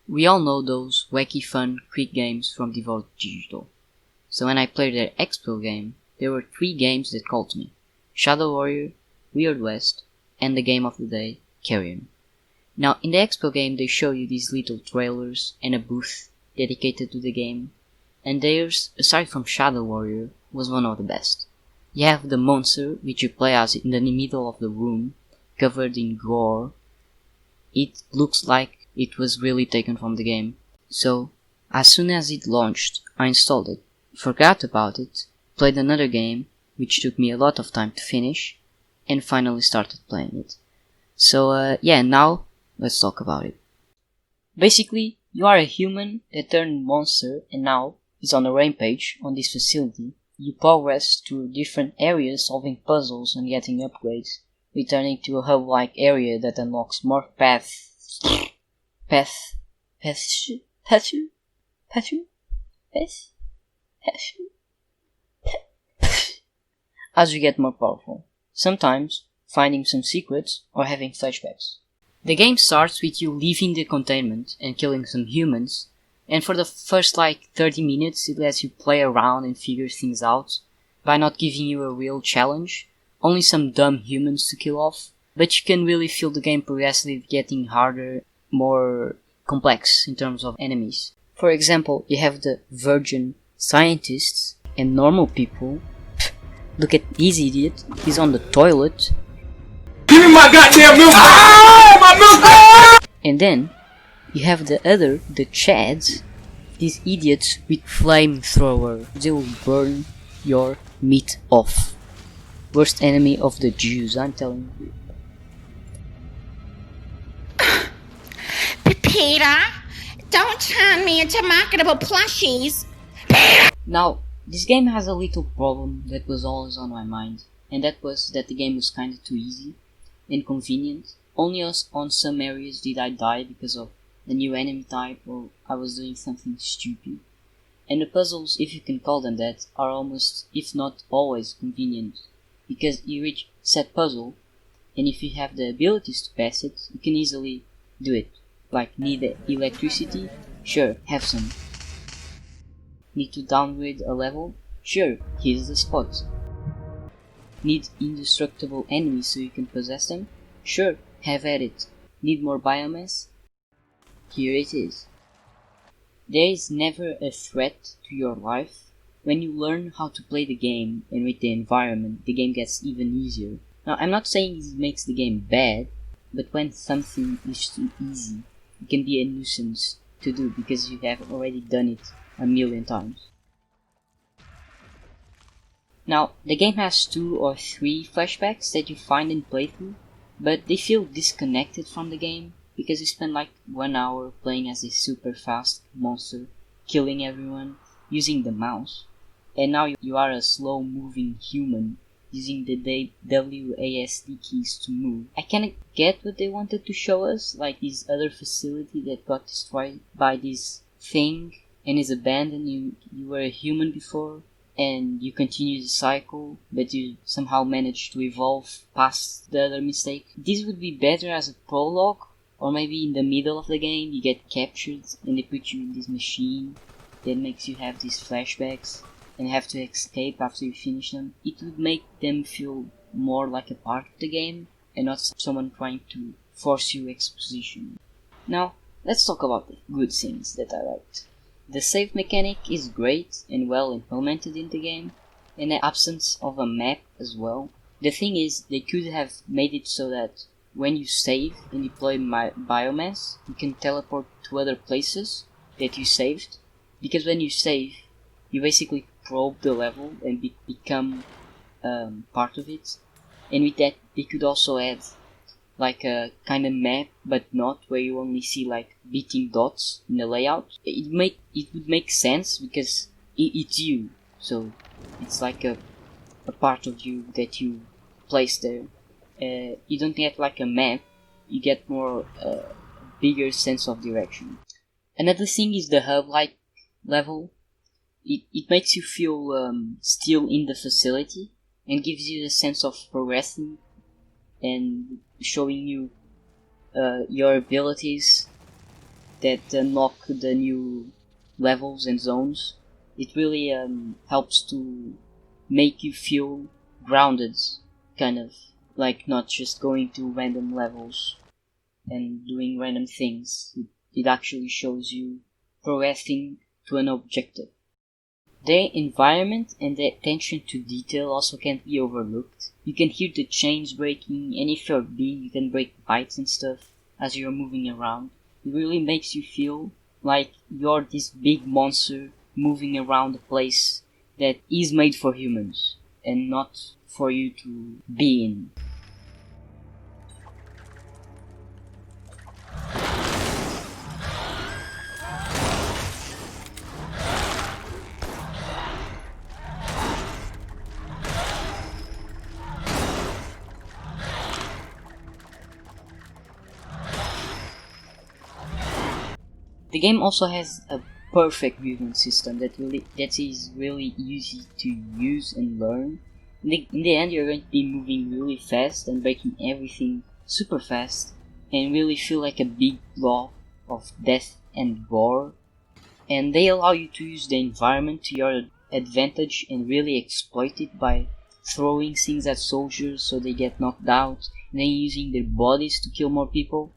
We all know those wacky fun quick games from Devoted Digital. So when I played their Expo game, there were 3 games that called me: Shadow Warrior, Weird West, and the game of the day, Carrion. Now in the Expo game they show you these little trailers and a booth dedicated to the game, and theirs, aside from Shadow Warrior, was one of the best. You have the monster which you play as in the middle of the room, covered in gore. It looks like it was really taken from the game. So, as soon as it launched, I installed it, forgot about it, played another game, which took me a lot of time to finish, and finally started playing it. So, now let's talk about it. Basically, you are a human that turned monster and now is on a rampage on this facility. You progress to different areas solving puzzles and getting upgrades, returning to a hub-like area that unlocks more paths as you get more powerful, sometimes finding some secrets or having flashbacks. The game starts with you leaving the containment and killing some humans, and for the first 30 minutes it lets you play around and figure things out by not giving you a real challenge, only some dumb humans to kill off, but you can really feel the game progressively getting harder, more complex in terms of enemies. For example, you have the virgin scientists and normal people. Look at this idiot, he's on the toilet. Give me my goddamn milk! Ah, my milk! Ah! And then you have the Chads, these idiots with flamethrower. They will burn your meat off. Worst enemy of the Jews, I'm telling you. Peter, don't turn me into marketable plushies. Now, this game has a little problem that was always on my mind, and that was that the game was kinda too easy and convenient. Only on some areas did I die because of a new enemy type or I was doing something stupid. And the puzzles, if you can call them that, are almost, if not always, convenient, because you reach set puzzle, and if you have the abilities to pass it, you can easily do it. Like, need electricity? Sure, have some. Need to downgrade a level? Sure, here's the spot. Need indestructible enemies so you can possess them? Sure, have at it. Need more biomass? Here it is. There is never a threat to your life. When you learn how to play the game and with the environment, the game gets even easier. Now, I'm not saying this makes the game bad, but when something is too easy, it can be a nuisance to do because you have already done it a million times. Now, the game has 2 or 3 flashbacks that you find in playthrough, but they feel disconnected from the game because you spend 1 hour playing as a super fast monster, killing everyone, using the mouse, and now you are a slow moving human using the WASD keys to move. I kinda get what they wanted to show us, like this other facility that got destroyed by this thing and is abandoned. You were a human before and you continue the cycle, but you somehow manage to evolve past the other mistake. This would be better as a prologue, or maybe in the middle of the game you get captured and they put you in this machine that makes you have these flashbacks and have to escape after you finish them. It would make them feel more like a part of the game and not someone trying to force you exposition. Now, let's talk about the good things that I liked. The save mechanic is great and well implemented in the game, and the absence of a map as well. The thing is, they could have made it so that when you save and deploy biomass, you can teleport to other places that you saved, because when you save, you basically probe the level and become part of it. And with that, they could also add a kind of map, but not where you only see beating dots in the layout. It would make sense because it's you, so it's like a part of you that you place there. You don't get a map, you get more bigger sense of direction. Another thing is the hub-like level. It makes you feel still in the facility and gives you a sense of progressing and showing you your abilities that unlock the new levels and zones. It really helps to make you feel grounded, kind of, like not just going to random levels and doing random things. It actually shows you progressing to an objective. The environment and the attention to detail also can't be overlooked. You can hear the chains breaking, and if you're big, you can break bites and stuff as you're moving around. It really makes you feel like you're this big monster moving around a place that is made for humans and not for you to be in. The game also has a perfect movement system that is really easy to use and learn. In the end, you're going to be moving really fast and breaking everything super fast, and really feel like a big block of death and gore. And they allow you to use the environment to your advantage and really exploit it by throwing things at soldiers so they get knocked out, and then using their bodies to kill more people.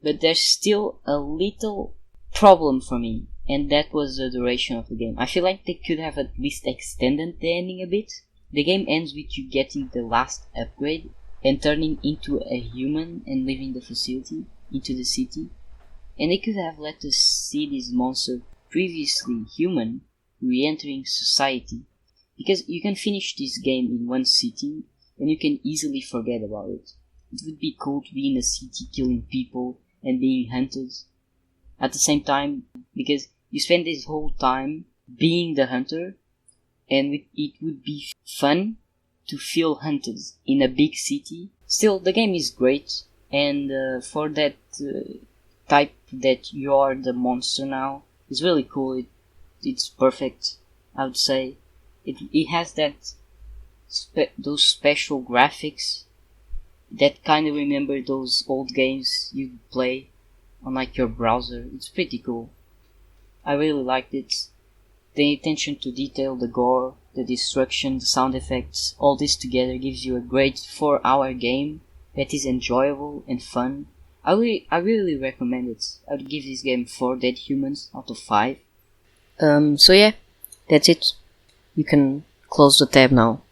But there's still a little problem for me, and that was the duration of the game. I feel like they could have at least extended the ending a bit. The game ends with you getting the last upgrade and turning into a human and leaving the facility into the city. And they could have let us see this monster, previously human, re-entering society. Because you can finish this game in one sitting and you can easily forget about it. It would be cool to be in a city killing people and being hunted at the same time, because you spend this whole time being the hunter, and it would be fun to feel hunted in a big city. Still, the game is great, and for that type that you are the monster now, it's really cool. It's perfect, I would say. It has that those special graphics that kind of remember those old games you'd play on like your browser. It's pretty cool. I really liked it. The attention to detail, the gore, the destruction, the sound effects, all this together gives you a great 4-hour game that is enjoyable and fun. I really recommend it. I would give this game 4 dead humans out of 5. So yeah, that's it. You can close the tab now.